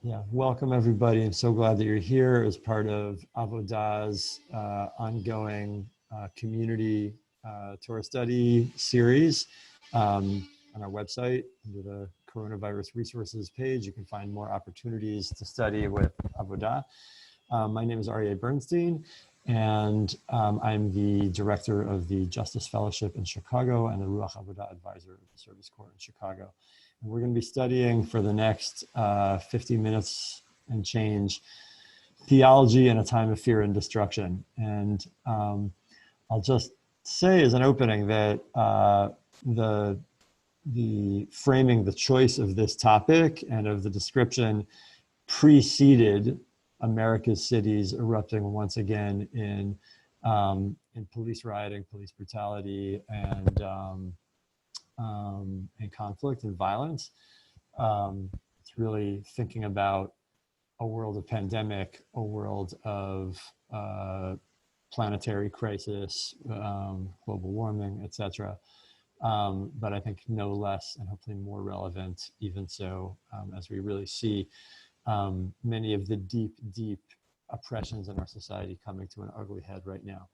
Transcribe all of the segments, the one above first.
Yeah, welcome everybody. I'm so glad that you're here as part of Avodah's ongoing community Torah study series. On our website, under the coronavirus resources page, you can find more opportunities to study with Avodah. My name is Aryeh Bernstein, and I'm the director of the Justice Fellowship in Chicago and the Ruach Avodah advisor of the Service Corps in Chicago. And we're going to be studying for the next 50 minutes and change theology in a time of fear and destruction. And I'll just say as an opening that the framing, the choice of this topic and of the description preceded America's cities erupting once again in police rioting, police brutality, and conflict and violence. It's really thinking about a world of pandemic, a world of planetary crisis, global warming, etc. But I think no less and hopefully more relevant, even so, as we really see many of the deep oppressions in our society coming to an ugly head right now.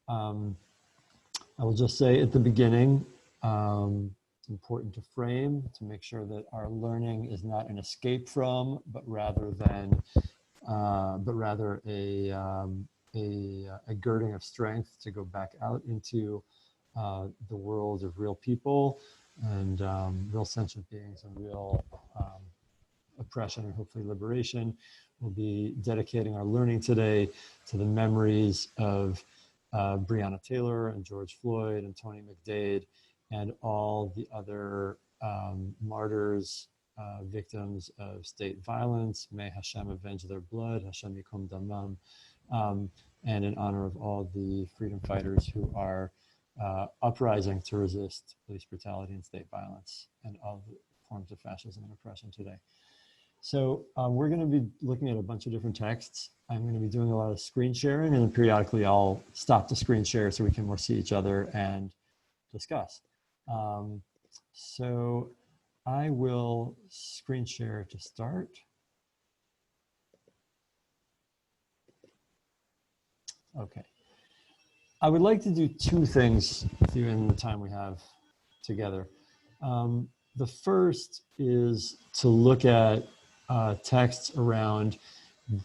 I will just say at the beginning, it's important to frame, to make sure that our learning is not an escape from, but rather a girding of strength to go back out into the world of real people and real sentient beings and real oppression and hopefully liberation. We'll be dedicating our learning today to the memories of Breonna Taylor and George Floyd and Tony McDade and all the other martyrs, victims of state violence. May Hashem avenge their blood, Hashem yikom damam, and in honor of all the freedom fighters who are uprising to resist police brutality and state violence and all the forms of fascism and oppression today. So we're going to be looking at a bunch of different texts. I'm going to be doing a lot of screen sharing, and then periodically I'll stop the screen share so we can more see each other and discuss. So I will screen share to start. Okay. I would like to do two things with you in the time we have together. The first is to look at texts around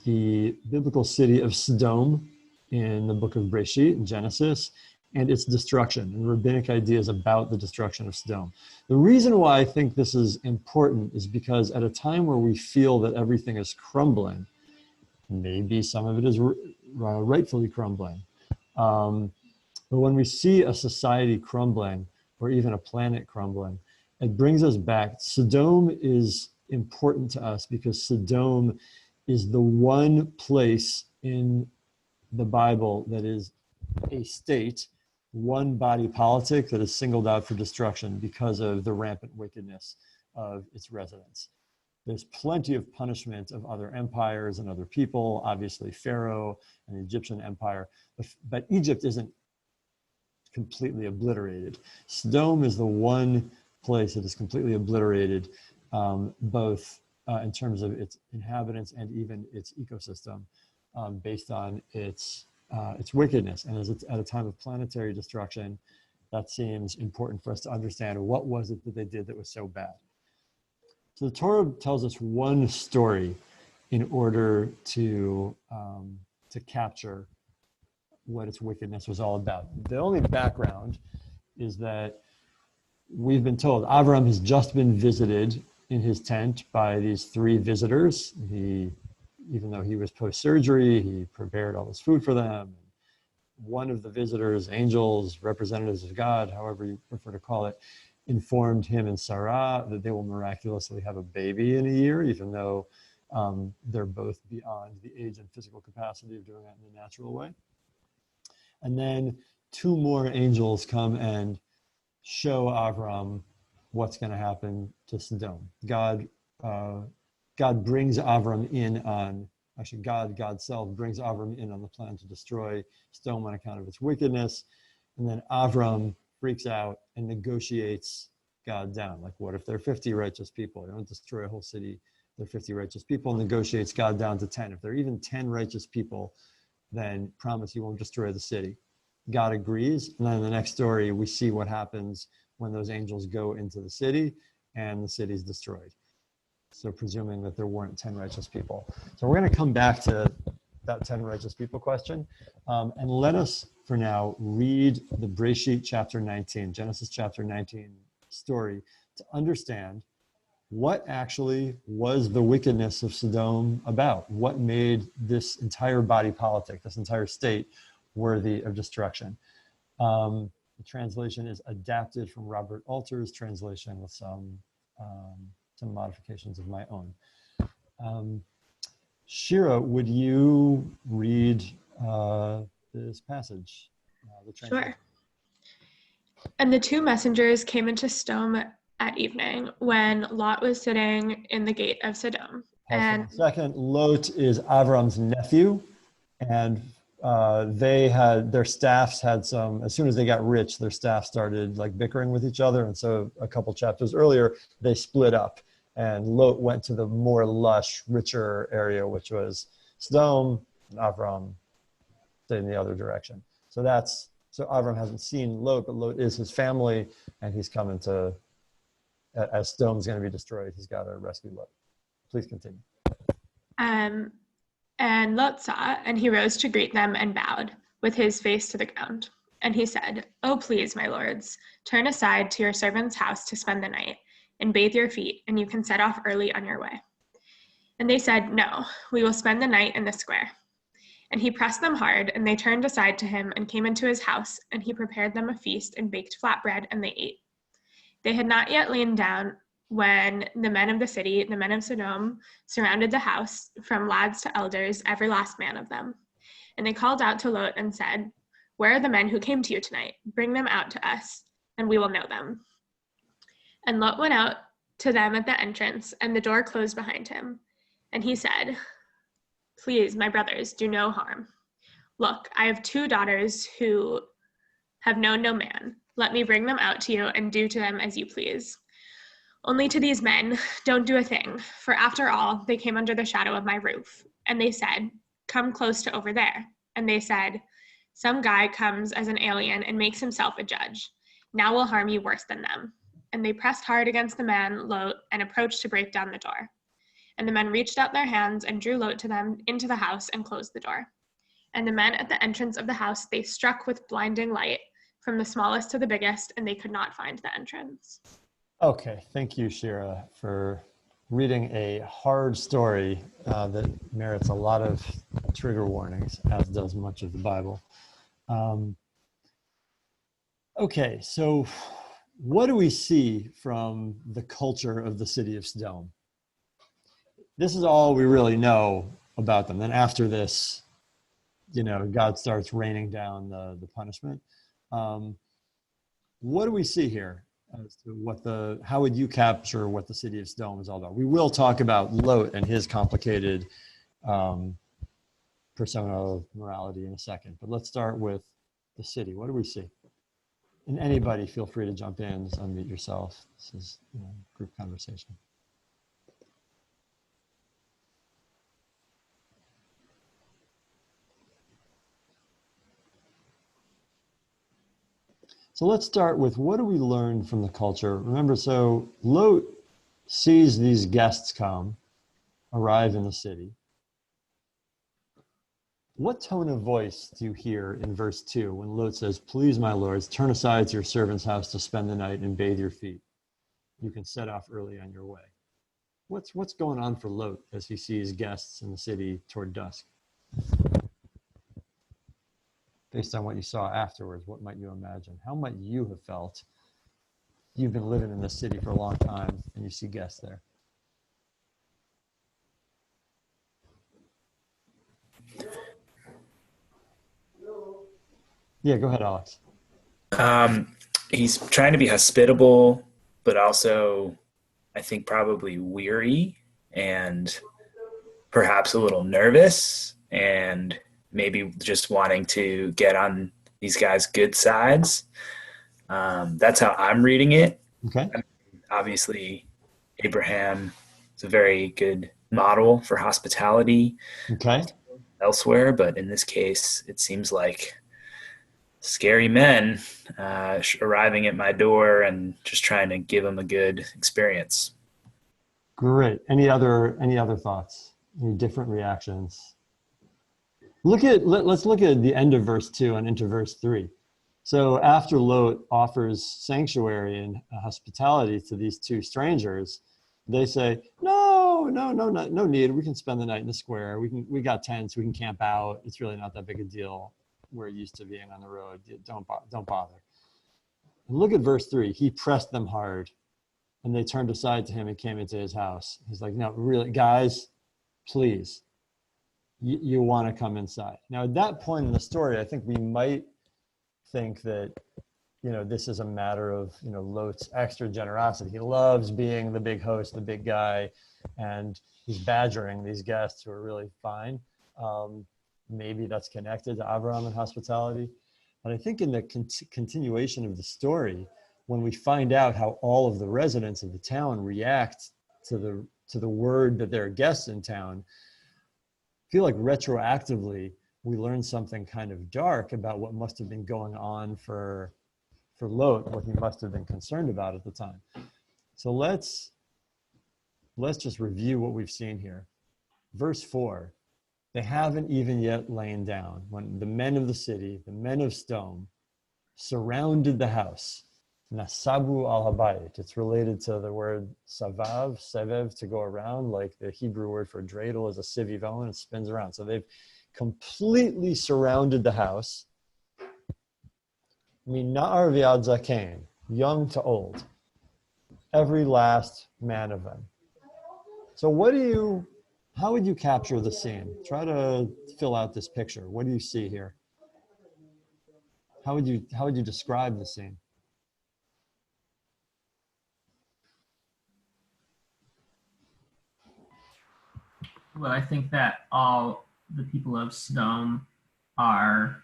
the biblical city of Sodom in the book of Breshit, in Genesis, and its destruction, and rabbinic ideas about the destruction of Sodom. The reason why I think this is important is because at a time where we feel that everything is crumbling, maybe some of it is rightfully crumbling, but when we see a society crumbling or even a planet crumbling, it brings us back. Sodom is important to us because Sodom is the one place in the Bible that is a state, one body politic that is singled out for destruction because of the rampant wickedness of its residents. There's plenty of punishment of other empires and other people, obviously Pharaoh and the Egyptian empire, but Egypt isn't completely obliterated. Sodom is the one place that is completely obliterated, both in terms of its inhabitants and even its ecosystem, based on its wickedness. And as it's at a time of planetary destruction, that seems important for us to understand what was it that they did that was so bad. So the Torah tells us one story in order to capture what its wickedness was all about. The only background is that we've been told Avram has just been visited in his tent by these three visitors. Even though he was post-surgery, he prepared all this food for them. One of the visitors, angels, representatives of God, however you prefer to call it, informed him and Sarah that they will miraculously have a baby in a year, even though they're both beyond the age and physical capacity of doing that in a natural way. And then two more angels come and show Avram what's going to happen to Sodom. God brings Avram in on, actually God's self brings Avram in on the plan to destroy Sodom on account of its wickedness. And then Avram freaks out and negotiates God down. Like, what if there are 50 righteous people? You don't destroy a whole city they're 50 righteous people, negotiates God down to 10. If there are even 10 righteous people, then promise you won't destroy the city. God agrees. And then in the next story, we see what happens when those angels go into the city and the city is destroyed. So presuming that there weren't 10 righteous people. So we're going to come back to that 10 righteous people question. And let us, for now, read the Bereshit chapter 19, Genesis chapter 19 story to understand what actually was the wickedness of Sodom about? What made this entire body politic, this entire state, worthy of destruction? The translation is adapted from Robert Alter's translation with some modifications of my own. Shira, would you read this passage? The Sure. And the two messengers came into Sodom at evening when Lot was sitting in the gate of Sodom. And second, Lot is Avram's nephew, and they had, their staffs had some, as soon as they got rich, their staff started like bickering with each other. And so a couple chapters earlier, they split up, and Lot went to the more lush, richer area, which was Sodom, and Avram stayed in the other direction. So Avram hasn't seen Lot, but Lot is his family, and he's coming to, as Sodom's going to be destroyed, he's got to rescue Lot. Please continue. And Lot saw, and he rose to greet them and bowed, with his face to the ground. And he said, "Oh, please, my lords, turn aside to your servant's house to spend the night, and bathe your feet, and you can set off early on your way." And they said, "No, we will spend the night in the square." And he pressed them hard, and they turned aside to him and came into his house, and he prepared them a feast and baked flatbread, and they ate. They had not yet lain down when the men of the city, the men of Sodom, surrounded the house, from lads to elders, every last man of them. And they called out to Lot and said, "Where are the men who came to you tonight? Bring them out to us, and we will know them." And Lot went out to them at the entrance, and the door closed behind him. And he said, "Please, my brothers, do no harm. Look, I have 2 daughters who have known no man. Let me bring them out to you and do to them as you please. Only to these men, don't do a thing, for after all, they came under the shadow of my roof." And they said, "Come close to over there." And they said, "Some guy comes as an alien and makes himself a judge. Now we'll harm you worse than them." And they pressed hard against the man, Lot, and approached to break down the door. And the men reached out their hands and drew Lot to them into the house and closed the door. And the men at the entrance of the house, they struck with blinding light, from the smallest to the biggest, and they could not find the entrance. Okay, thank you, Shira, for reading a hard story that merits a lot of trigger warnings, as does much of the Bible. Okay, so what do we see from the culture of the city of Sodom? This is all we really know about them. Then after this, God starts raining down the punishment. What do we see here as to how would you capture what the city of Sodom is all about? We will talk about Lot and his complicated persona of morality in a second, but let's start with the city. What do we see? And anybody, feel free to jump in, just unmute yourself. This is group conversation. So let's start with, what do we learn from the culture? Remember, so Lot sees these guests arrive in the city. What tone of voice do you hear in verse 2 when Lot says, "Please, my lords, turn aside to your servant's house to spend the night and bathe your feet. You can set off early on your way"? What's going on for Lot as he sees guests in the city toward dusk? Based on what you saw afterwards, what might you imagine? How might you have felt? You've been living in this city for a long time and you see guests there. Yeah, go ahead, Alex. He's trying to be hospitable, but also, I think, probably weary and perhaps a little nervous, and maybe just wanting to get on these guys' good sides. That's how I'm reading it. Okay. Obviously, Abraham It's a very good model for hospitality Okay. elsewhere, but in this case, it seems like scary men arriving at my door and just trying to give them a good experience. Great. Any other thoughts? Any different reactions? Let's look at the end of verse 2 and into verse 3. So after Lot offers sanctuary and hospitality to these two strangers, they say, no need. We can spend the night in the square. We got tents. We can camp out. It's really not that big a deal. We're used to being on the road. Don't bother. And look at verse 3. He pressed them hard, and they turned aside to him and came into his house. He's like, no, really, guys, please, you want to come inside. Now, at that point in the story, I think we might think that, this is a matter of, Lot's extra generosity. He loves being the big host, the big guy, and he's badgering these guests who are really fine. Maybe that's connected to Abraham and hospitality. But I think in the continuation of the story, when we find out how all of the residents of the town react to the word that there are guests in town, I feel like retroactively we learn something kind of dark about what must have been going on for Lot, what he must have been concerned about at the time. So let's just review what we've seen here. Verse 4, they haven't even yet lain down when the men of the city, the men of stone, surrounded the house. Nasabu al habayit. It's related to the word sevev, to go around, like the Hebrew word for dreidel is a sivivon, it spins around. So they've completely surrounded the house. Minar v'ad zaken, young to old, every last man of them. So how would you capture the scene? Try to fill out this picture. What do you see here? How would you describe the scene? Well, I think that all the people of Sodom are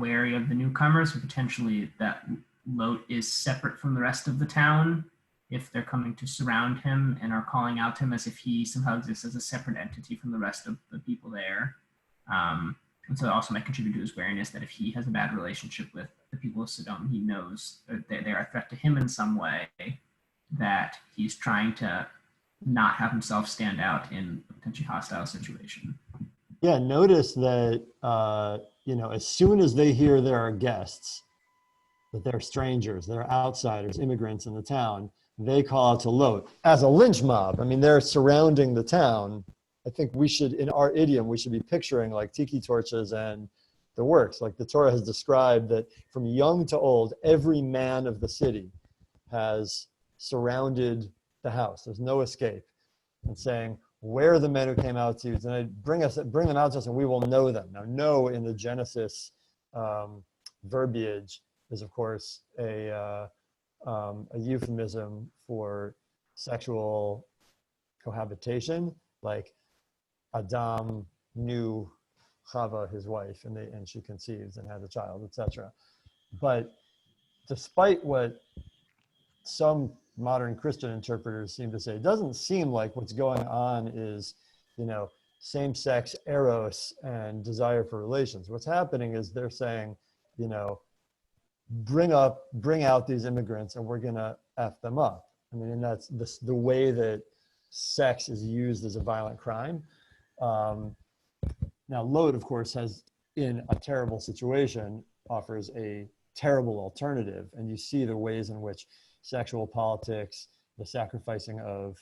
wary of the newcomers, or potentially that Lot is separate from the rest of the town if they're coming to surround him and are calling out to him as if he somehow exists as a separate entity from the rest of the people there. And so it also might contribute to his wariness that if he has a bad relationship with the people of Sodom, he knows that they are a threat to him in some way, that he's trying to not have himself stand out in a potentially hostile situation. Yeah, notice that, as soon as they hear there are guests, that they're strangers, they're outsiders, immigrants in the town, they call out to Lot as a lynch mob. I mean, they're surrounding the town. I think we should, in our idiom, we should be picturing like tiki torches and the works. Like the Torah has described that from young to old, every man of the city has surrounded the house. There's no escape. And saying, where are the men who came out to you? And bring them out to us and we will know them. Now, know in the Genesis verbiage is, of course, a euphemism for sexual cohabitation, like Adam knew Chava, his wife, and she conceived and had a child, etc. But despite what some modern Christian interpreters seem to say, it doesn't seem like what's going on is, same-sex eros and desire for relations. What's happening is they're saying, bring out these immigrants and we're gonna F them up. I mean, and that's the way that sex is used as a violent crime. Now, Lot, of course, has, in a terrible situation, offers a terrible alternative. And you see the ways in which sexual politics, the sacrificing of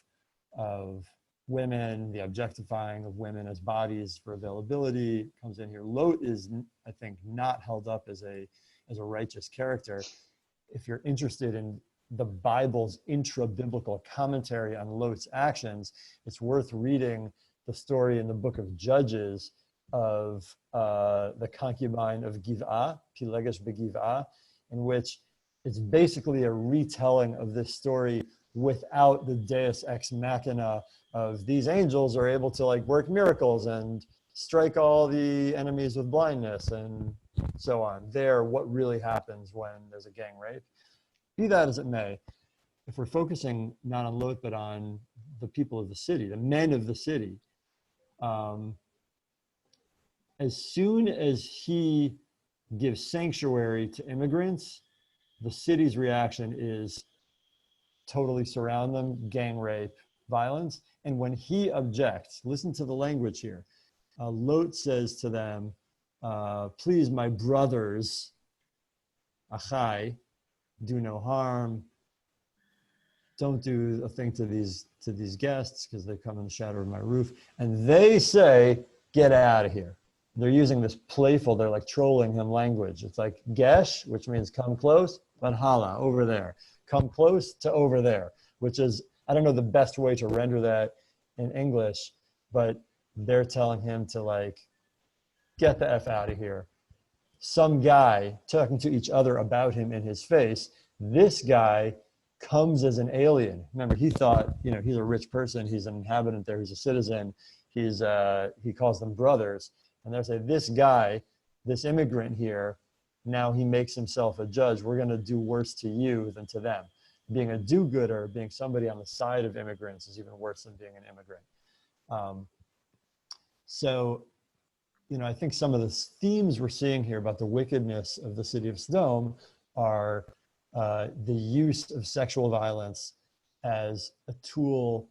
women, the objectifying of women as bodies for availability comes in here. Lot is, I think, not held up as a righteous character. If you're interested in the Bible's intra-biblical commentary on Lot's actions, it's worth reading the story in the book of Judges of the concubine of Giv'ah, Pilegesh beGiv'ah, in which it's basically a retelling of this story without the deus ex machina of these angels are able to work miracles and strike all the enemies with blindness and so on. What really happens when there's a gang rape. Be that as it may, if we're focusing not on Lot, but on the people of the city, the men of the city, as soon as he gives sanctuary to immigrants, the city's reaction is totally surround them, gang rape, violence. And when he objects, listen to the language here. Lot says to them, please, my brothers, achai, do no harm. Don't do a thing to these guests because they come in the shadow of my roof. And they say, get out of here. They're using this playful, they're like trolling him language. It's like gesh, which means come close, but hala, over there. Come close to over there, which is, I don't know the best way to render that in English, but they're telling him to like, get the F out of here. Some guy talking to each other about him in his face. This guy comes as an alien. Remember, he thought, he's a rich person. He's an inhabitant there. He's a citizen. He calls them brothers. And they're saying, this guy, this immigrant here, now he makes himself a judge. We're going to do worse to you than to them. Being a do-gooder, being somebody on the side of immigrants is even worse than being an immigrant. I think some of the themes we're seeing here about the wickedness of the city of Sodom are the use of sexual violence as a tool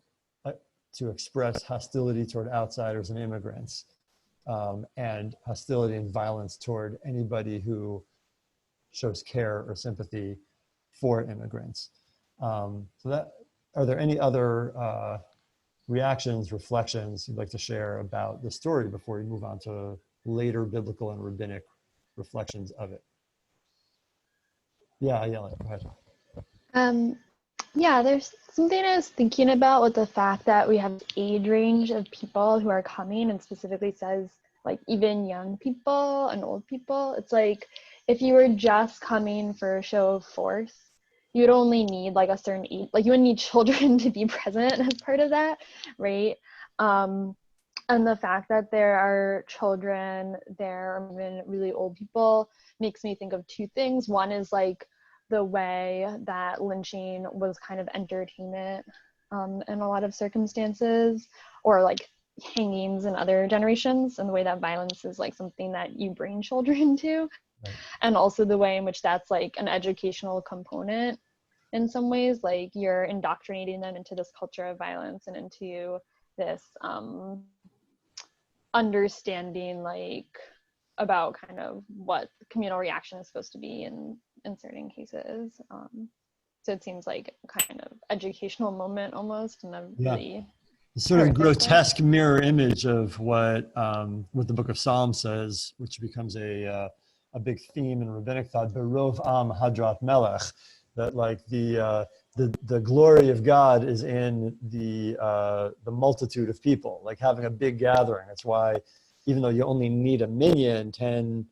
to express hostility toward outsiders and immigrants, and hostility and violence toward anybody who shows care or sympathy for immigrants. Are there any other reactions, reflections you'd like to share about the story before we move on to later biblical and rabbinic reflections of it? Yeah, go ahead. Yeah, there's something I was thinking about with the fact that we have age range of people who are coming, and specifically says like even young people and old people. It's like if you were just coming for a show of force, you'd only need like a certain age, like you would need children to be present as part of that, right? And the fact that there are children there, or even really old people, makes me think of two things. One is like the way that lynching was kind of entertainment in a lot of circumstances, or like hangings in other generations, and the way that violence is like something that you bring children to. Right. And also the way in which that's like an educational component in some ways, like you're indoctrinating them into this culture of violence and into this understanding like about kind of what communal reaction is supposed to be in certain cases. So it seems like a kind of educational moment almost, and a really sort of grotesque mirror image of what the Book of Psalms says, which becomes a big theme in rabbinic thought, Berov Am Hadrat Melech, that like the glory of God is in the multitude of people, like having a big gathering. That's why even though you only need a minyan, 10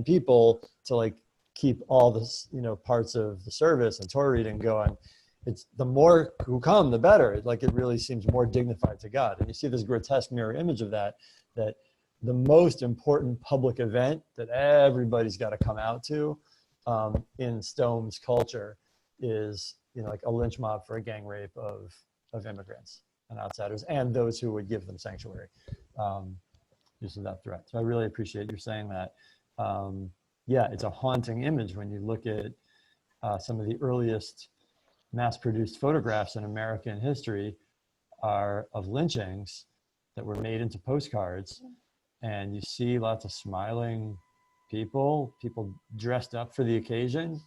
people to like keep all the parts of the service and Torah reading going, it's the more who come, the better. Like it really seems more dignified to God. And you see this grotesque mirror image of that the most important public event that everybody's got to come out to in Stone's culture is like a lynch mob for a gang rape of immigrants and outsiders and those who would give them sanctuary. Use of that threat. So I really appreciate you saying that. It's a haunting image when you look at some of the earliest mass-produced photographs in American history are of lynchings that were made into postcards, and you see lots of smiling people dressed up for the occasion,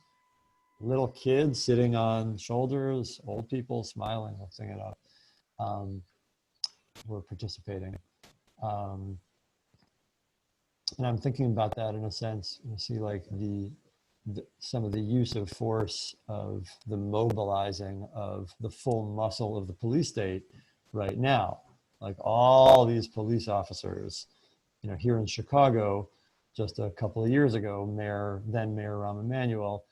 little kids sitting on shoulders, old people smiling, lifting it up, were participating. And I'm thinking about that in a sense. You see like some of the use of force, of the mobilizing of the full muscle of the police state right now. Like all these police officers, here in Chicago, just a couple of years ago, then Mayor Rahm Emanuel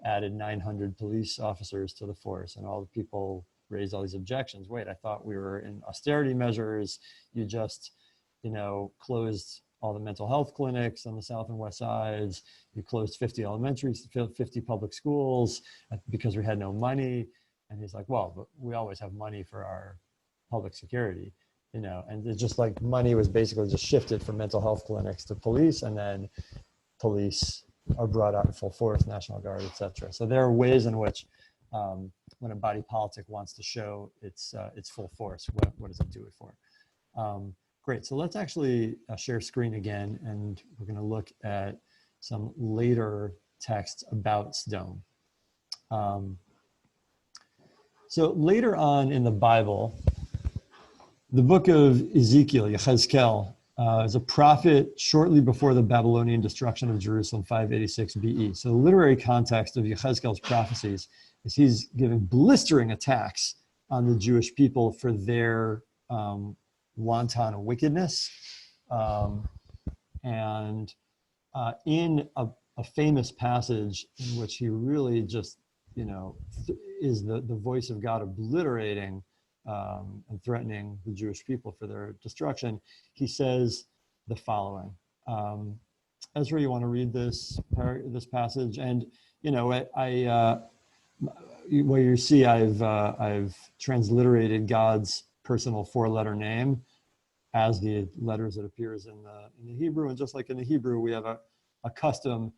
added 900 police officers to the force, and all the people raised all these objections. Wait, I thought we were in austerity measures. You just, closed all the mental health clinics on the South and West Sides. You closed 50 public schools because we had no money. And he's like, well, but we always have money for our public security, you know, and it's just like money was basically just shifted from mental health clinics to police, and then police are brought out in full force, National Guard, etc. So there are ways in which when a body politic wants to show its full force, what does it do it for? Great, so let's actually share screen again, and we're going to look at some later texts about Sodom. So later on in the Bible, the book of Ezekiel, Yechezkel, is a prophet shortly before the Babylonian destruction of Jerusalem, 586 BE. So the literary context of Yechezkel's prophecies is he's giving blistering attacks on the Jewish people for their wanton wickedness. And in a famous passage in which he really just, you know, is the voice of God obliterating and threatening the Jewish people for their destruction, he says the following. Ezra, you want to read this passage? And you know, where you see I've transliterated God's personal four-letter name as the letters that appears in the Hebrew, and just like in the Hebrew, we have a custom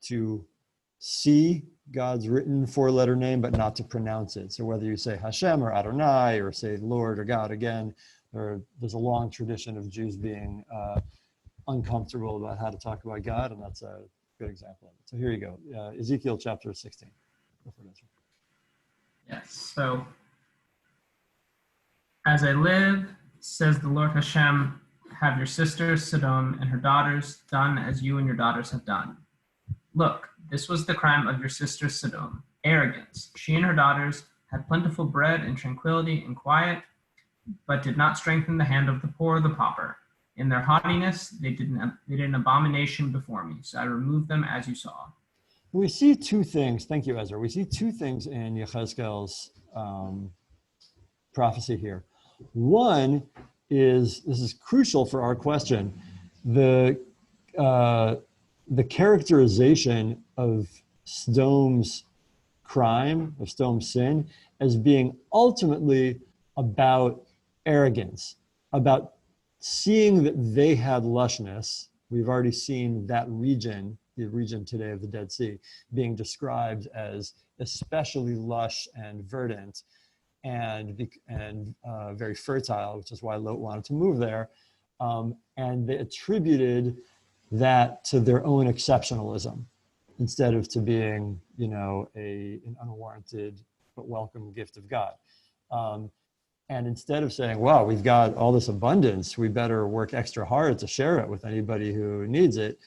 to see God's written four-letter name, but not to pronounce it. So whether you say Hashem or Adonai, or say Lord or God again, there's a long tradition of Jews being uncomfortable about how to talk about God, and that's a good example of it. So here you go, Ezekiel chapter 16. Go for it, Ezra. Yes, so as I live, says the Lord Hashem, have your sister Sodom and her daughters done as you and your daughters have done. Look, this was the crime of your sister Sodom, arrogance. She and her daughters had plentiful bread and tranquility and quiet, but did not strengthen the hand of the poor or the pauper. In their haughtiness, they did an abomination before me, so I removed them as you saw. We see two things. Thank you, Ezra. We see two things in Yechezkel's prophecy here. One is, this is crucial for our question, the characterization of Sodom's crime, of Sodom's sin, as being ultimately about arrogance, about seeing that they had lushness. We've already seen that region, the region today of the Dead Sea, being described as especially lush and verdant and very fertile, which is why Lot wanted to move there. And they attributed that to their own exceptionalism instead of to being, you know, an unwarranted but welcome gift of God. And instead of saying, wow, we've got all this abundance, we better work extra hard to share it with anybody who needs it,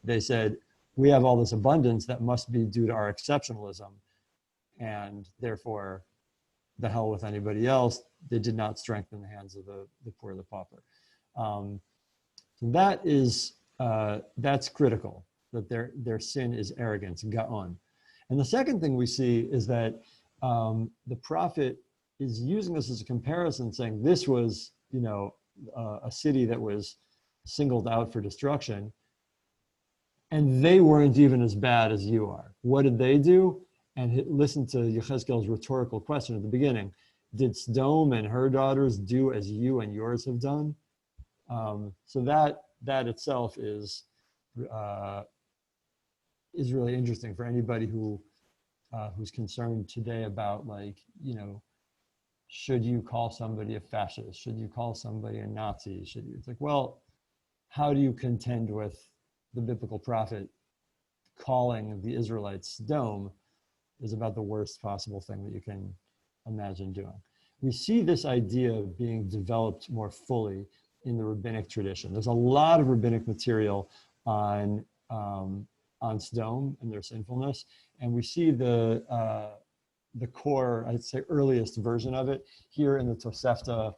they said, we have all this abundance that must be due to our exceptionalism, and therefore the hell with anybody else. They did not strengthen the hands of the poor, the pauper. So that is, that's critical, that their sin is arrogance, ga'on. And the second thing we see is that the prophet is using this as a comparison, saying this was, you know, a city that was singled out for destruction, and they weren't even as bad as you are. What did they do? And listen to Yechezkel's rhetorical question at the beginning. Did Sodom and her daughters do as you and yours have done? So that itself is really interesting for anybody who's concerned today about, like, you know, should you call somebody a fascist? Should you call somebody a Nazi? It's like, well, how do you contend with the biblical prophet calling the Israelites Sodom is about the worst possible thing that you can imagine doing. We see this idea being developed more fully in the rabbinic tradition. There's a lot of rabbinic material on Sodom and their sinfulness, and we see the core, I'd say, earliest version of it here in the Tosefta,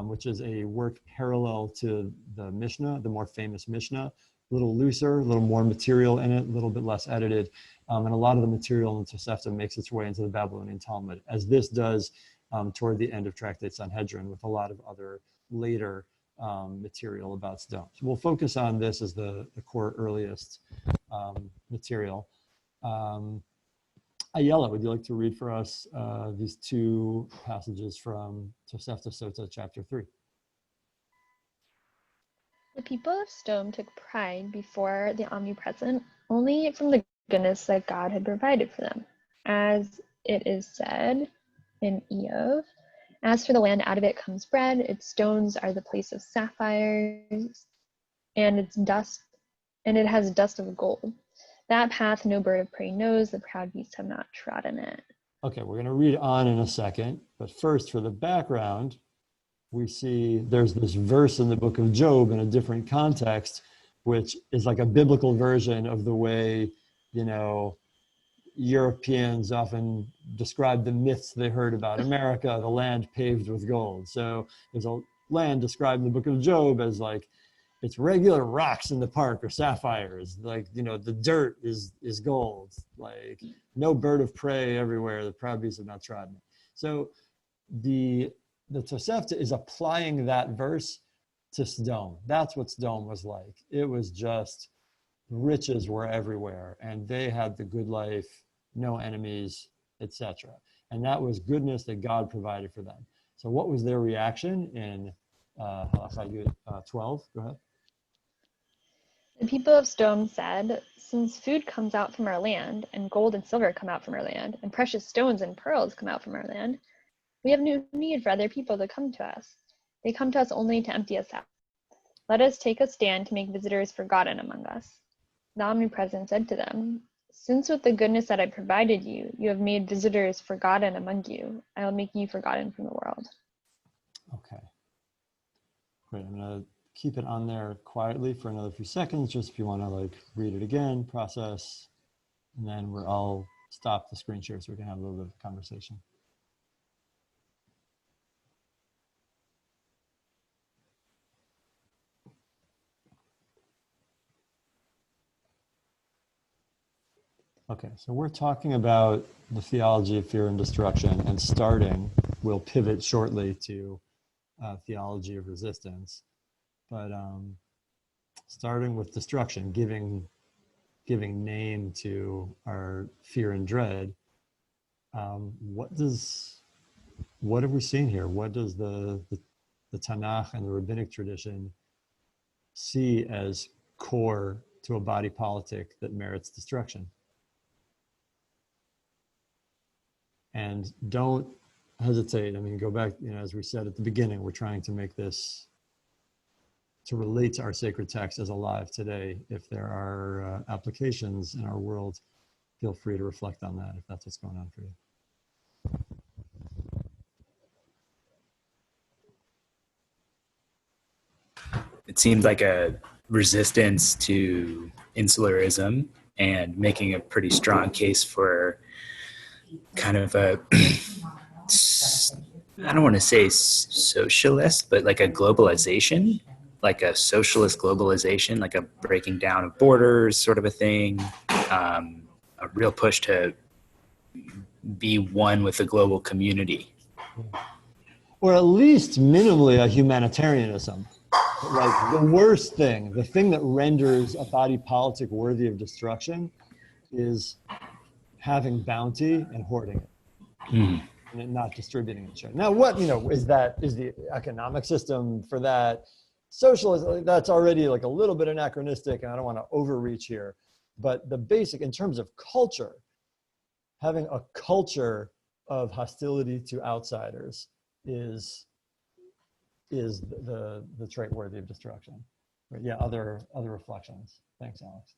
which is a work parallel to the Mishnah, the more famous Mishnah. A little looser, a little more material in it, a little bit less edited. And a lot of the material in the Tosefta makes its way into the Babylonian Talmud, as this does toward the end of Tractate Sanhedrin, with a lot of other later material about Sodom. So we'll focus on this as the core earliest material. Ayala, would you like to read for us these two passages from Tosefta Sota, chapter 3? The people of Stone took pride before the Omnipresent only from the goodness that God had provided for them. As it is said in Eov, as for the land, out of it comes bread, its stones are the place of sapphires, and its dust, and it has dust of gold. That path no bird of prey knows, the proud beasts have not trodden it. Okay, we're going to read on in a second, but first, for the background, we see there's this verse in the book of Job in a different context, which is like a biblical version of the way, Europeans often describe the myths they heard about America, the land paved with gold. So there's a land described in the book of Job as like, it's regular rocks in the park or sapphires. Like, the dirt is gold. Like, no bird of prey everywhere. The proud beasts have not trodden it. So the Tosefta is applying that verse to Sodom. That's what Sodom was like. It was just riches were everywhere, and they had the good life, no enemies, etc. And that was goodness that God provided for them. So what was their reaction in Halacha 12? Go ahead. The people of Stone said, since food comes out from our land, and gold and silver come out from our land, and precious stones and pearls come out from our land, we have no need for other people to come to us. They come to us only to empty us out. Let us take a stand to make visitors forgotten among us. The Omnipresent said to them, since with the goodness that I provided you, you have made visitors forgotten among you, I will make you forgotten from the world. Okay. Great. I'm going to keep it on there quietly for another few seconds, just if you want to read it again, process, and then I'll stop the screen share so we can have a little bit of conversation. Okay, so we're talking about the theology of fear and destruction, and we'll pivot shortly to theology of resistance, but starting with destruction, giving name to our fear and dread. What have we seen here? What does the Tanakh and the rabbinic tradition see as core to a body politic that merits destruction? And don't hesitate. I mean, go back, as we said at the beginning, we're trying to make this to relate to our sacred text as alive today. If there are applications in our world, feel free to reflect on that if that's what's going on for you. It seems like a resistance to insularism and making a pretty strong case for kind of a, I don't want to say socialist, but like a globalization, like a socialist globalization, like a breaking down of borders sort of a thing, a real push to be one with the global community. Or at least minimally a humanitarianism. Like the worst thing, the thing that renders a body politic worthy of destruction is having bounty and hoarding it. Mm-hmm. And not distributing it. Now, what is the economic system for that? Socialism, that's already like a little bit anachronistic, and I don't want to overreach here. But the basic, in terms of culture, having a culture of hostility to outsiders is the trait worthy of destruction. But yeah, other reflections. Thanks, Alex.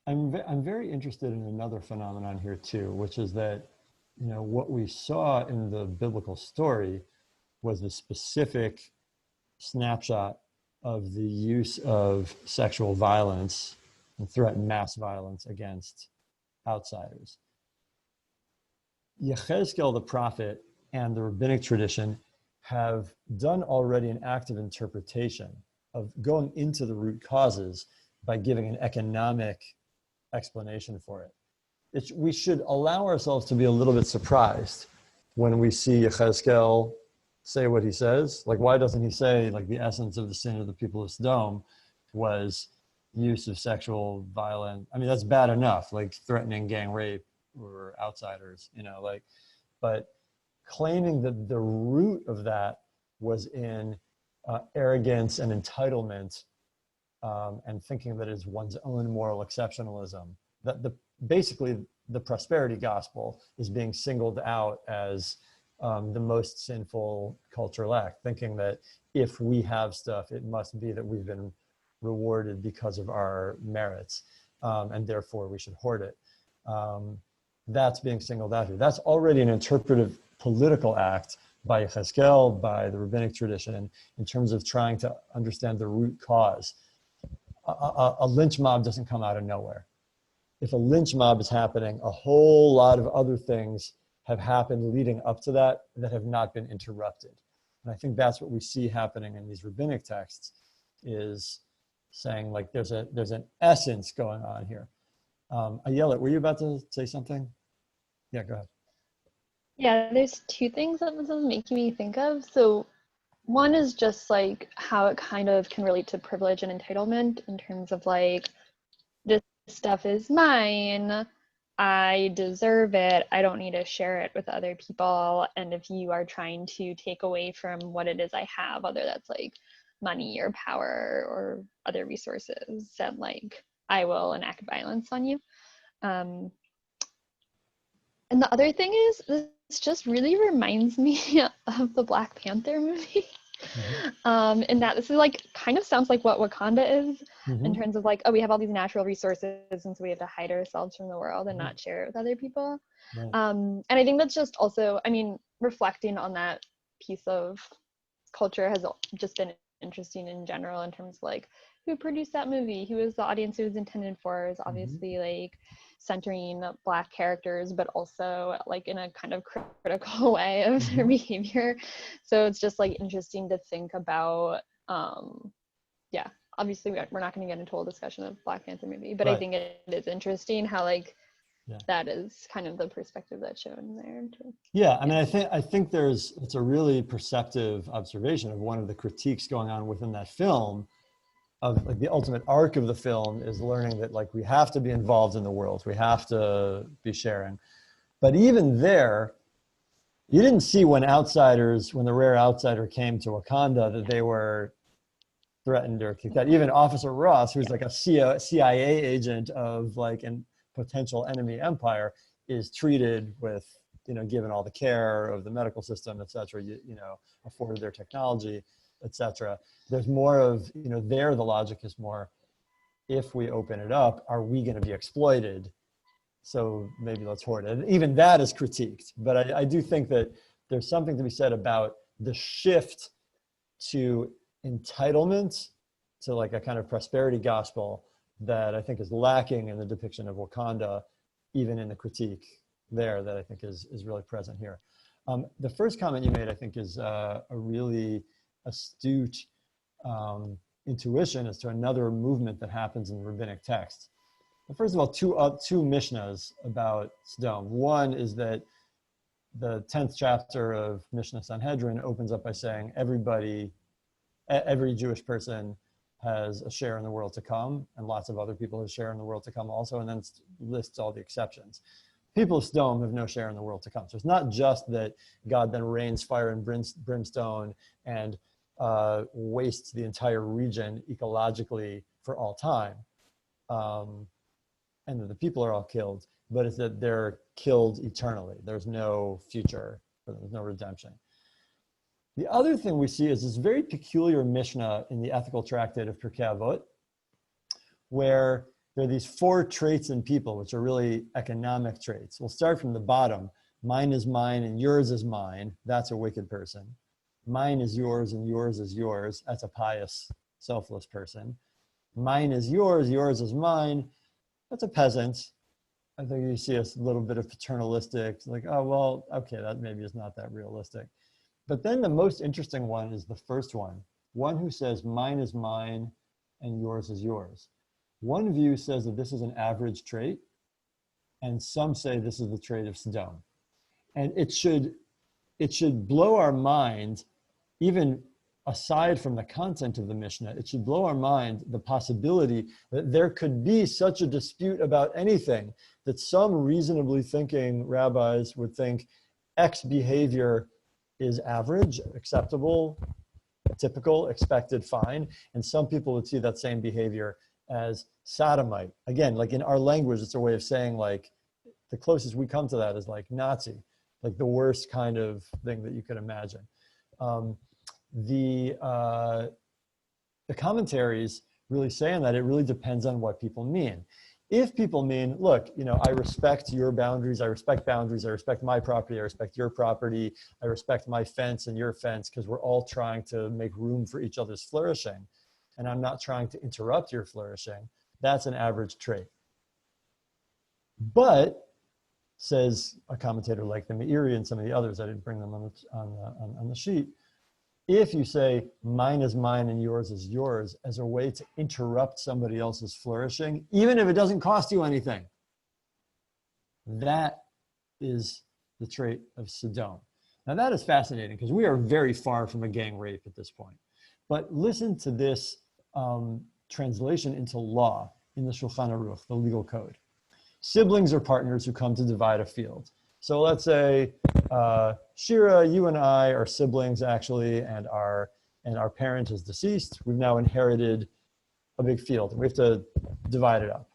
I'm very interested in another phenomenon here too, which is that, what we saw in the biblical story was a specific snapshot of the use of sexual violence and threatened mass violence against outsiders. Yechezkel the prophet and the rabbinic tradition have done already an active interpretation of going into the root causes by giving an economic explanation for it. We should allow ourselves to be a little bit surprised when we see Yechezkel say what he says. Like, why doesn't he say, like, the essence of the sin of the people of Sodom was use of sexual violence? I mean, that's bad enough, like threatening gang rape or outsiders, you know, like, but claiming that the root of that was in arrogance and entitlement, and thinking that it's one's own moral exceptionalism, that basically the prosperity gospel is being singled out as the most sinful cultural act, thinking that if we have stuff, it must be that we've been rewarded because of our merits, and therefore we should hoard it. That's being singled out here. That's already an interpretive political act by Yechezkel, by the rabbinic tradition, in terms of trying to understand the root cause. A lynch mob doesn't come out of nowhere. If a lynch mob is happening, a whole lot of other things have happened leading up to that that have not been interrupted. And I think that's what we see happening in these rabbinic texts, is saying, like, there's an essence going on here. Ayelet, were you about to say something? Yeah, go ahead. Yeah, there's two things that this is making me think of. So one is just like how it kind of can relate to privilege and entitlement in terms of like, this stuff is mine, I deserve it, I don't need to share it with other people. And if you are trying to take away from what it is I have, whether that's like money or power or other resources, then like I will enact violence on you. And the other thing is, this just really reminds me of the Black Panther movie. In that this is like, kind of sounds like what Wakanda is, in terms of like, oh, we have all these natural resources and so we have to hide ourselves from the world and not share it with other people. Right. And I think that's just also, I mean, reflecting on that piece of culture has just been interesting in general, in terms of like who produced that movie, who was the audience it was intended for, is obviously like centering Black characters, but also like in a kind of critical way of their behavior. So it's just like interesting to think about. Yeah, obviously we're not going to get into a whole discussion of Black Panther movie, but Right. I think it is interesting how like that is kind of the perspective that's shown there too. Yeah, I mean, I think it's a really perceptive observation of one of the critiques going on within that film, of like the ultimate arc of the film is learning that like we have to be involved in the world, we have to be sharing. But even there, you didn't see when the rare outsider came to Wakanda, that they were threatened or kicked out. Even Officer Ross, who's like a CIA agent of like a potential enemy empire, is treated with, you know, given all the care of the medical system, et cetera, you know, afforded their technology, et cetera. There's more of, you know, there the logic is more, if we open it up, are we going to be exploited? So maybe let's hoard it. Even that is critiqued. But I do think that there's something to be said about the shift to entitlement, to like a kind of prosperity gospel, that I think is lacking in the depiction of Wakanda, even in the critique there, that I think is really present here. The first comment you made, I think, is a really astute intuition as to another movement that happens in the rabbinic text. But first of all, two Mishnahs about Sodom. One is that the 10th chapter of Mishnah Sanhedrin opens up by saying every Jewish person has a share in the world to come, and lots of other people have a share in the world to come also, and then lists all the exceptions. People of Sodom have no share in the world to come. So it's not just that God then rains fire and brimstone and wastes the entire region ecologically for all time, and that the people are all killed, but it's that they're killed eternally. There's no future for them, there's no redemption. The other thing we see is this very peculiar Mishnah in the ethical tractate of Pirkei Avot, where there are these 4 traits in people, which are really economic traits. We'll start from the bottom. Mine is mine and yours is mine. That's a wicked person. Mine is yours and yours is yours. That's a pious, selfless person. Mine is yours is mine. That's a peasant. I think you see a little bit of paternalistic, like, oh, well, okay, that maybe is not that realistic. But then the most interesting one is the first one, one who says mine is mine and yours is yours. One view says that this is an average trait, and some say this is the trait of Sodom. And it should blow our mind, even aside from the content of the Mishnah, it should blow our mind the possibility that there could be such a dispute about anything that some reasonably thinking rabbis would think X behavior is average, acceptable, typical, expected, fine, and some people would see that same behavior as sodomite. Again, like in our language, it's a way of saying like the closest we come to that is like Nazi, like the worst kind of thing that you could imagine. The commentaries really say on that it really depends on what people mean. If people mean, look, you know, I respect your boundaries, I respect boundaries, I respect my property, I respect your property, I respect my fence and your fence, because we're all trying to make room for each other's flourishing, and I'm not trying to interrupt your flourishing, that's an average trait. But, says a commentator like the Meiri and some of the others, I didn't bring them on the sheet, if you say mine is mine and yours is yours as a way to interrupt somebody else's flourishing, even if it doesn't cost you anything, that is the trait of Sodom. Now that is fascinating because we are very far from a gang rape at this point. But listen to this translation into law in the Shulchan Aruch, the legal code. Siblings or partners who come to divide a field. So let's say, Shira, you and I are siblings actually, and our parent is deceased. We've now inherited a big field, and we have to divide it up.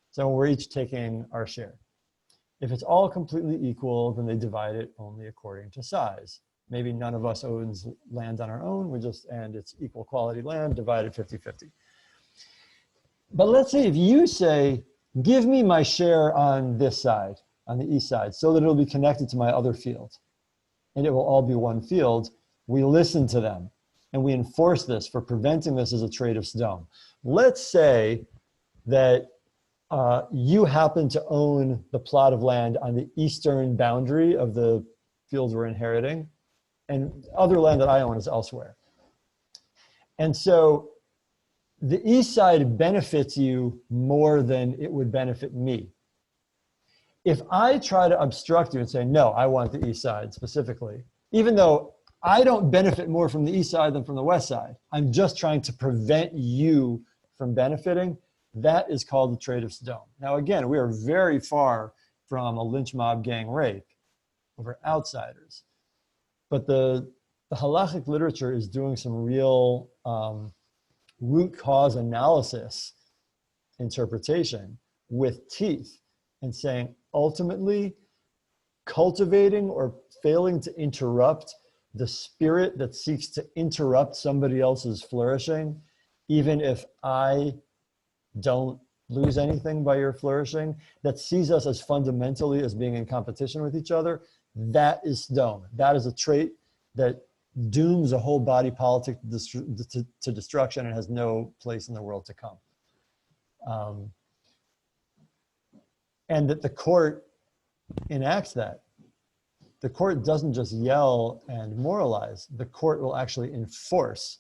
So we're each taking our share. If it's all completely equal, then they divide it only according to size. Maybe none of us owns land on our own, and it's equal quality land, divided 50-50. But let's say if you say, give me my share on this side, on the east side, so that it'll be connected to my other field, and it will all be one field, we listen to them, and we enforce this for preventing this as a trait of Sodom. Let's say that you happen to own the plot of land on the eastern boundary of the fields we're inheriting, and other land that I own is elsewhere. And so the east side benefits you more than it would benefit me. If I try to obstruct you and say, no, I want the east side specifically, even though I don't benefit more from the east side than from the west side, I'm just trying to prevent you from benefiting, that is called the trait of Sodom. Now, again, we are very far from a lynch mob gang rape over outsiders. But the halachic literature is doing some real root cause analysis interpretation with teeth and saying, ultimately, cultivating or failing to interrupt the spirit that seeks to interrupt somebody else's flourishing, even if I don't lose anything by your flourishing, that sees us as fundamentally as being in competition with each other, that is Sodom. That is a trait that dooms a whole body politic to destruction and has no place in the world to come. And that the court enacts that. The court doesn't just yell and moralize. The court will actually enforce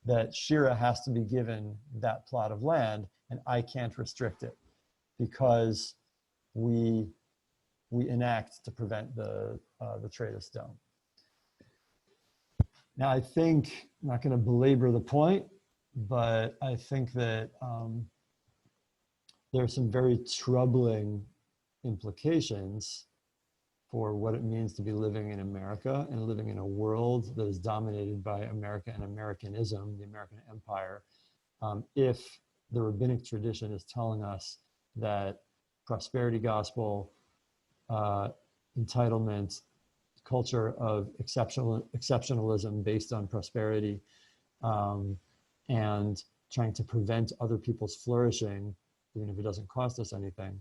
that Shira has to be given that plot of land and I can't restrict it because we enact to prevent the trait of Sodom. Now, I think, I'm not going to belabor the point, but I think that there are some very troubling implications for what it means to be living in America and living in a world that is dominated by America and Americanism, the American empire, if the rabbinic tradition is telling us that prosperity gospel, entitlement, culture of exceptionalism based on prosperity, and trying to prevent other people's flourishing, even if it doesn't cost us anything.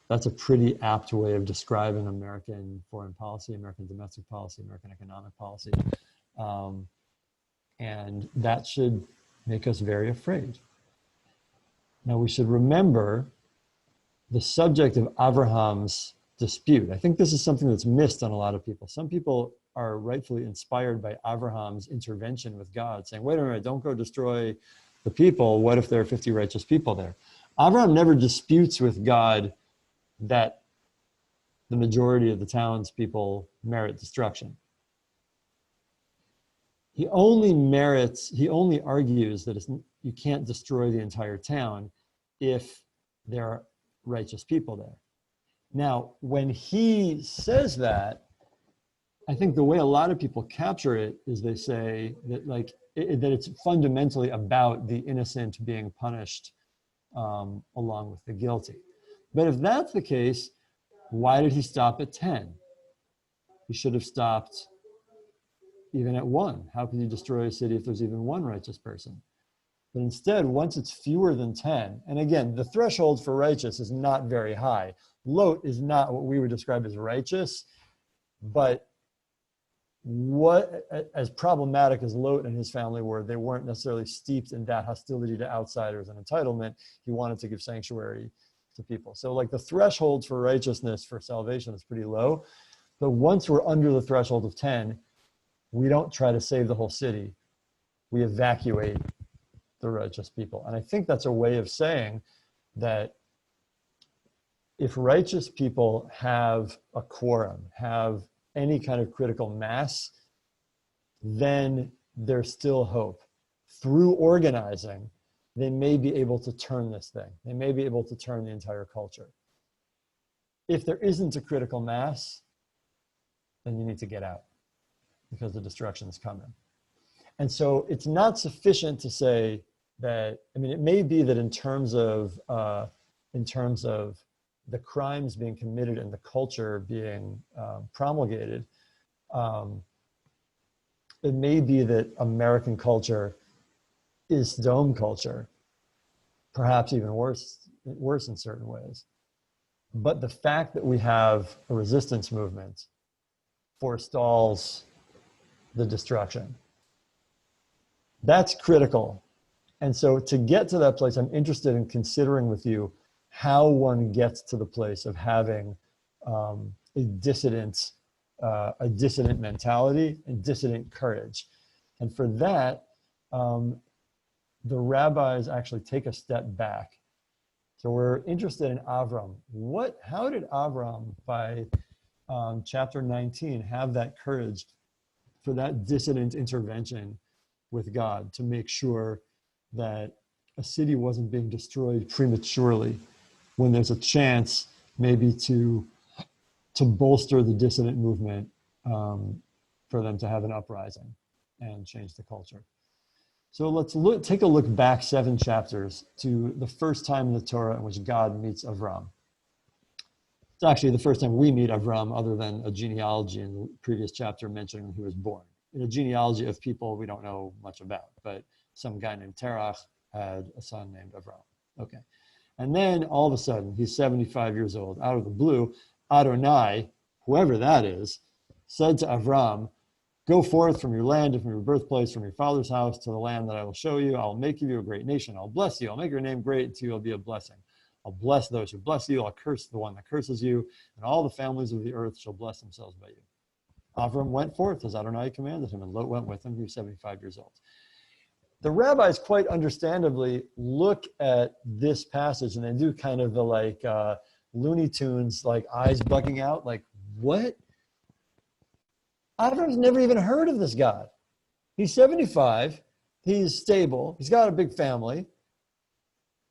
That's a pretty apt way of describing American foreign policy, American domestic policy, American economic policy. And that should make us very afraid. Now we should remember the subject of Abraham's dispute. I think this is something that's missed on a lot of people. Some people are rightfully inspired by Abraham's intervention with God, saying, wait a minute, don't go destroy the people. What if there are 50 righteous people there? Abraham never disputes with God that the majority of the townspeople merit destruction. He only argues that you can't destroy the entire town if there are righteous people there. Now, when he says that, I think the way a lot of people capture it is they say that that it's fundamentally about the innocent being punished along with the guilty. But if that's the case, why did he stop at 10? He should have stopped even at 1. How can you destroy a city if there's even one righteous person? But instead, once it's fewer than 10, and again, the threshold for righteous is not very high. Lot is not what we would describe as righteous, but as problematic as Lot and his family were, they weren't necessarily steeped in that hostility to outsiders and entitlement. He wanted to give sanctuary to people. So like the threshold for righteousness for salvation is pretty low, but once we're under the threshold of 10, we don't try to save the whole city. We evacuate the righteous people. And I think that's a way of saying that if righteous people have a quorum, have any kind of critical mass, then there's still hope. Through organizing, they may be able to turn this thing. They may be able to turn the entire culture. If there isn't a critical mass, then you need to get out because the destruction is coming. And so it's not sufficient to say that, I mean, it may be that in terms of the crimes being committed and the culture being promulgated, it may be that American culture is Sodom culture, perhaps even worse in certain ways. But the fact that we have a resistance movement forestalls the destruction. That's critical. And so to get to that place, I'm interested in considering with you how one gets to the place of having a dissident mentality and dissident courage. And for that, the rabbis actually take a step back. So we're interested in Avram. How did Avram, by chapter 19, have that courage for that dissident intervention with God to make sure that a city wasn't being destroyed prematurely when there's a chance maybe to bolster the dissident movement for them to have an uprising and change the culture? So let's take a look back 7 chapters to the first time in the Torah in which God meets Avram. It's actually the first time we meet Avram, other than a genealogy in the previous chapter mentioning when he was born. In a genealogy of people we don't know much about, but some guy named Terach had a son named Avram. Okay. And then all of a sudden, he's 75 years old. Out of the blue, Adonai, whoever that is, said to Avram, go forth from your land and from your birthplace, from your father's house to the land that I will show you. I will make you a great nation. I'll bless you. I'll make your name great until you'll be a blessing. I'll bless those who bless you. I'll curse the one that curses you. And all the families of the earth shall bless themselves by you. Avram went forth as Adonai commanded him, and Lot went with him. He was 75 years old. The rabbis quite understandably look at this passage and they do kind of the Looney Tunes, eyes bugging out, what? Avram's never even heard of this God. He's 75. He's stable. He's got a big family.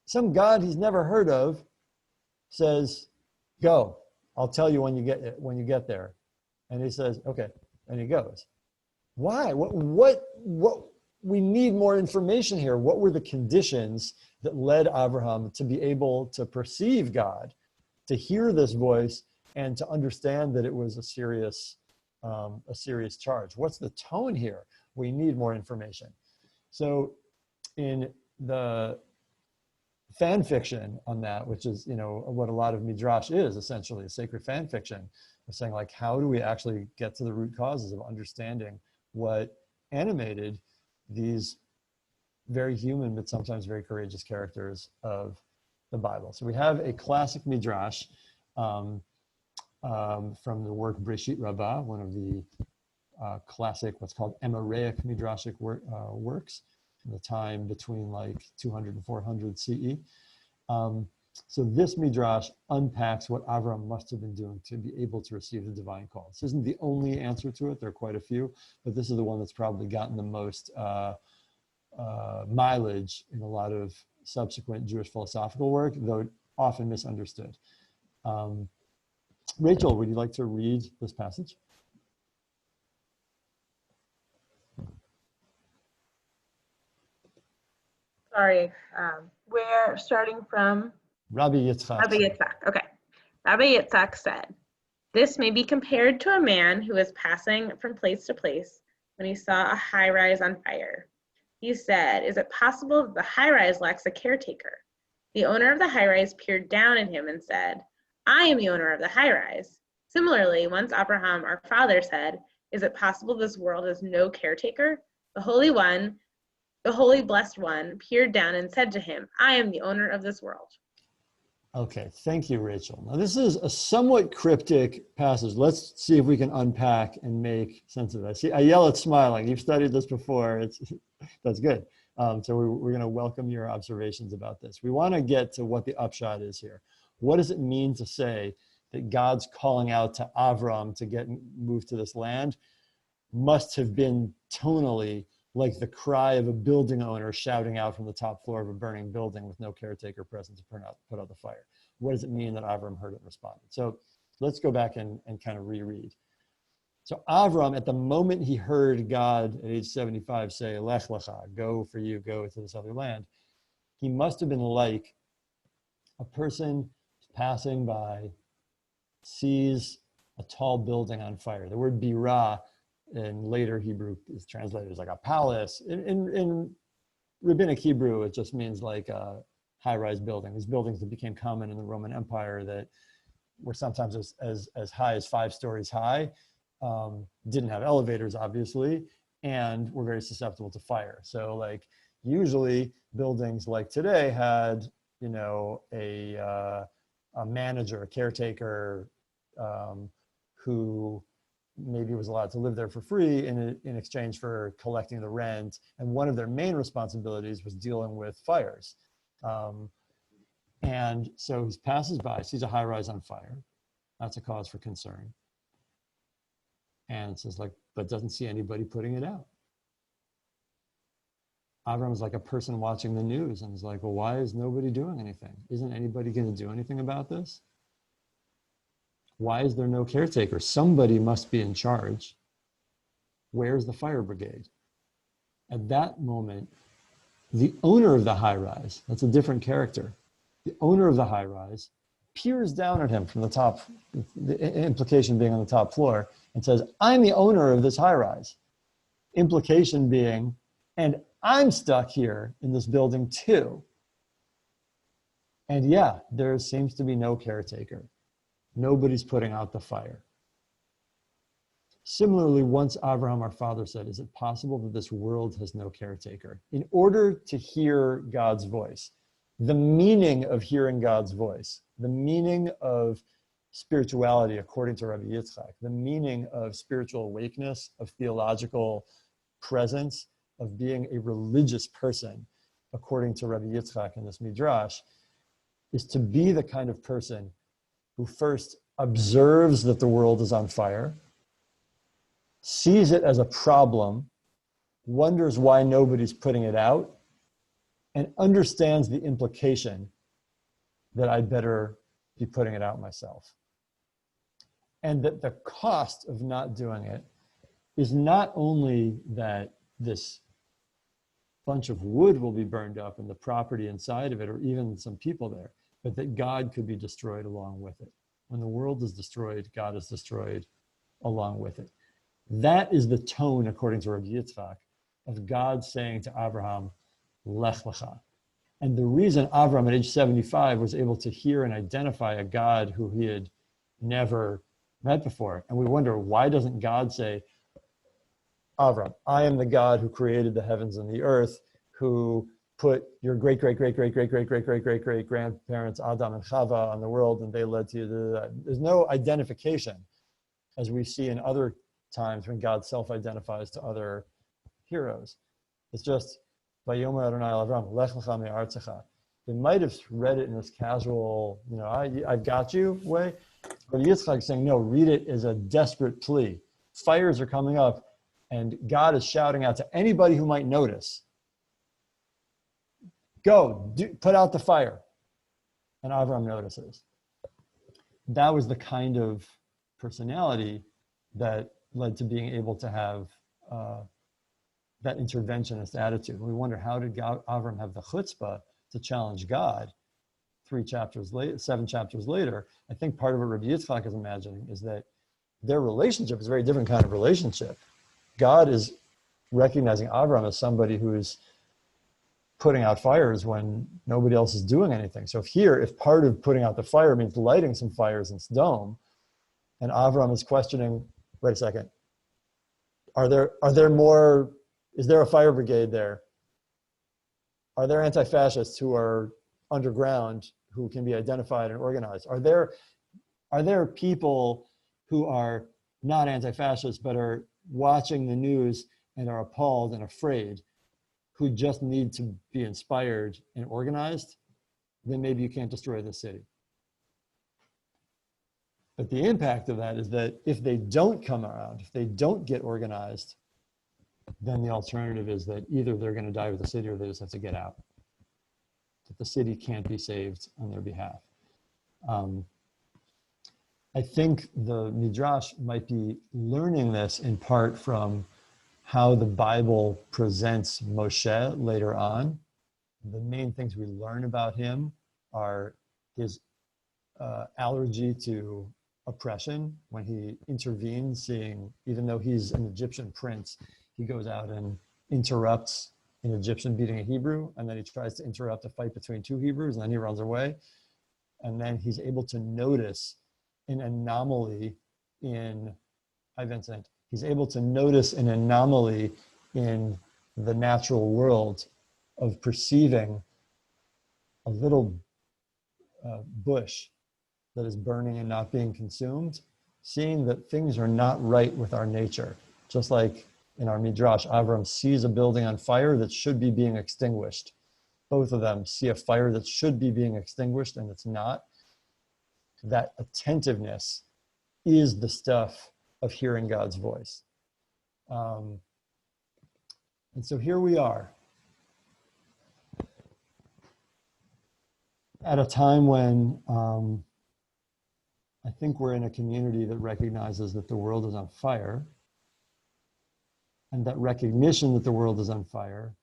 Some God he's never heard of says, go. I'll tell you when you get there. And he says, okay. And he goes. Why? What? We need more information here. What were the conditions that led Abraham to be able to perceive God, to hear this voice, and to understand that it was a serious charge? What's the tone here? We need more information. So in the fan fiction on that, which is, what a lot of Midrash is, essentially a sacred fan fiction, we're saying how do we actually get to the root causes of understanding what animated these very human but sometimes very courageous characters of the Bible. So we have a classic Midrash from the work Breshit Rabbah, one of the classic, what's called Emoraic Midrashic works in the time between like 200 and 400 CE. So this Midrash unpacks what Avram must have been doing to be able to receive the divine call. This isn't the only answer to it. There are quite a few, but this is the one that's probably gotten the most mileage in a lot of subsequent Jewish philosophical work, though often misunderstood. Rachel, would you like to read this passage? Sorry, we're starting from Rabbi Yitzchak. Rabbi Yitzchak. Okay. Rabbi Yitzchak said, "This may be compared to a man who was passing from place to place when he saw a high-rise on fire. He said, 'Is it possible that the high-rise lacks a caretaker?' The owner of the high-rise peered down at him and said, 'I am the owner of the high-rise.' Similarly, once Abraham, our father, said, 'Is it possible this world has no caretaker?' The Holy Blessed One peered down and said to him, 'I am the owner of this world.'" Okay, thank you, Rachel. Now this is a somewhat cryptic passage. Let's see if we can unpack and make sense of it. I see Ayelet's smiling. You've studied this before. That's good. So we're going to welcome your observations about this. We want to get to what the upshot is here. What does it mean to say that God's calling out to Avram to get moved to this land must have been tonally like the cry of a building owner shouting out from the top floor of a burning building with no caretaker present to put out the fire? What does it mean that Avram heard it and responded? So let's go back and kind of reread. So Avram, at the moment he heard God at age 75 say, "Lech lecha," go for you, go to this other land, he must have been like a person passing by, sees a tall building on fire. The word birah in later Hebrew is translated as like a palace. In Rabbinic Hebrew, it just means like a high-rise building. These buildings that became common in the Roman Empire that were sometimes as high as 5 stories high, didn't have elevators, obviously, and were very susceptible to fire. So like usually buildings like today had, you know, a manager, a caretaker, who maybe was allowed to live there for free in exchange for collecting the rent. And one of their main responsibilities was dealing with fires. And so he passes by, sees a high rise on fire. That's a cause for concern. And it says like, but doesn't see anybody putting it out. Avram is like a person watching the news and is like, well, why is nobody doing anything? Isn't anybody going to do anything about this? Why is there no caretaker? Somebody must be in charge. Where's the fire brigade? At that moment, the owner of the high rise, that's a different character. The owner of the high rise peers down at him from the top, the implication being on the top floor, and says, I'm the owner of this high rise. Implication being, and I'm stuck here in this building too. And yeah, there seems to be no caretaker. Nobody's putting out the fire. Similarly, once Abraham, our father, said, is it possible that this world has no caretaker? In order to hear God's voice, the meaning of hearing God's voice, the meaning of spirituality, according to Rabbi Yitzchak, the meaning of spiritual awakeness, of theological presence, of being a religious person, according to Rabbi Yitzchak in this Midrash, is to be the kind of person who first observes that the world is on fire, sees it as a problem, wonders why nobody's putting it out, and understands the implication that I'd better be putting it out myself. And that the cost of not doing it is not only that this bunch of wood will be burned up and the property inside of it, or even some people there, but that God could be destroyed along with it. When the world is destroyed, God is destroyed along with it. That is the tone, according to Rabbi Yitzchak, of God saying to Abraham, Lech lecha. And the reason Abraham at age 75 was able to hear and identify a God who he had never met before. And we wonder, why doesn't God say, Abraham, I am the God who created the heavens and the earth, who put your great-great-great-great-great-great-great-great-grandparents, Adam and Chava, on the world, and they led to you. There's no identification, as we see in other times when God self-identifies to other heroes. It's just, Vayomer Adonai el Avram, Lech lecha me'artzecha. They might have read it in this casual, I've got you way. But Yitzchak is saying, no, read it as a desperate plea. Fires are coming up, and God is shouting out to anybody who might notice, go, put out the fire. And Avram notices. That was the kind of personality that led to being able to have that interventionist attitude. We wonder, how did Avram have the chutzpah to challenge God 7 chapters later? I think part of what Rabbi Yitzchak is imagining is that their relationship is a very different kind of relationship. God is recognizing Avram as somebody who's putting out fires when nobody else is doing anything. So if part of putting out the fire means lighting some fires in Sodom, and Avram is questioning, wait a second, is there a fire brigade there? Are there anti-fascists who are underground who can be identified and organized? Are there people who are not anti-fascists but are watching the news and are appalled and afraid, who just need to be inspired and organized? Then maybe you can't destroy the city. But the impact of that is that if they don't come around, if they don't get organized, then the alternative is that either they're going to die with the city or they just have to get out. That the city can't be saved on their behalf. I think the Midrash might be learning this in part from how the Bible presents Moshe later on. The main things we learn about him are his allergy to oppression. When he intervenes, even though he's an Egyptian prince, he goes out and interrupts an Egyptian beating a Hebrew, and then he tries to interrupt a fight between two Hebrews, and then he runs away. And then he's able to notice an anomaly in he's able to notice an anomaly in the natural world of perceiving a little bush that is burning and not being consumed, seeing that things are not right with our nature. Just like in our Midrash, Avram sees a building on fire that should be being extinguished. Both of them see a fire that should be being extinguished and it's not. That attentiveness is the stuff of hearing God's voice. And so here we are at a time when I think we're in a community that recognizes that the world is on fire, and that recognition that the world is on fire,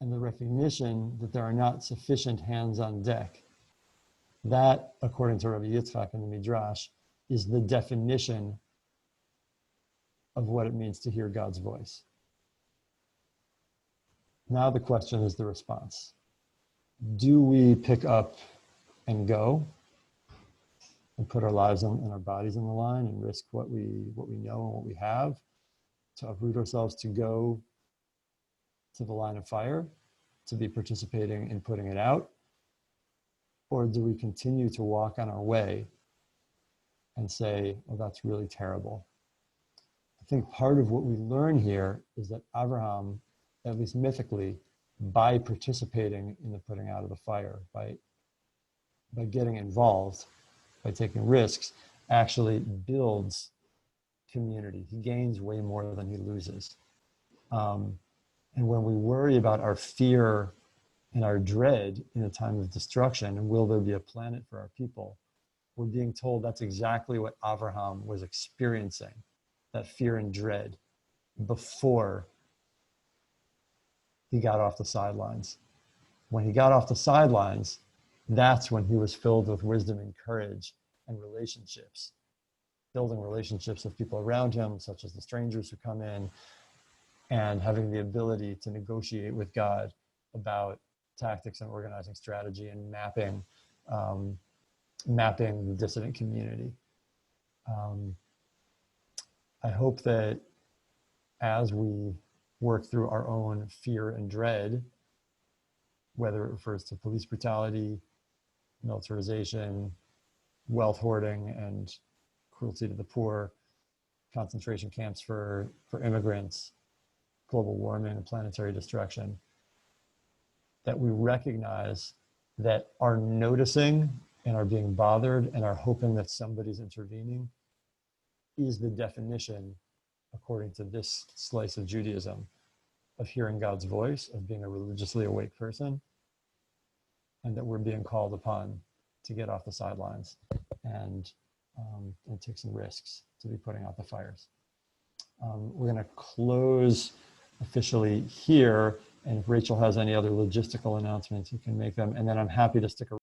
and the recognition that there are not sufficient hands on deck, that, according to Rabbi Yitzchak in the Midrash, is the definition of what it means to hear God's voice. Now the question is the response. Do we pick up and go and put our lives and our bodies on the line and risk what we know and what we have to uproot ourselves to go to the line of fire, to be participating in putting it out? Or do we continue to walk on our way and say, oh, that's really terrible? I think part of what we learn here is that Abraham, at least mythically, by participating in the putting out of the fire, by getting involved, by taking risks, actually builds community. He gains way more than he loses. And when we worry about our fear and our dread in a time of destruction, and will there be a planet for our people, we're being told that's exactly what Abraham was experiencing, that fear and dread, before he got off the sidelines. When he got off the sidelines, that's when he was filled with wisdom and courage and relationships, building relationships with people around him, such as the strangers who come in, and having the ability to negotiate with God about tactics and organizing strategy and mapping the dissident community. I hope that as we work through our own fear and dread, whether it refers to police brutality, militarization, wealth hoarding, and cruelty to the poor, concentration camps for immigrants, global warming and planetary destruction, that we recognize that our noticing and our being bothered and our hoping that somebody's intervening is the definition, according to this slice of Judaism, of hearing God's voice, of being a religiously awake person, and that we're being called upon to get off the sidelines and take some risks to be putting out the fires. We're going to close officially here, and if Rachel has any other logistical announcements, you can make them, and then I'm happy to stick around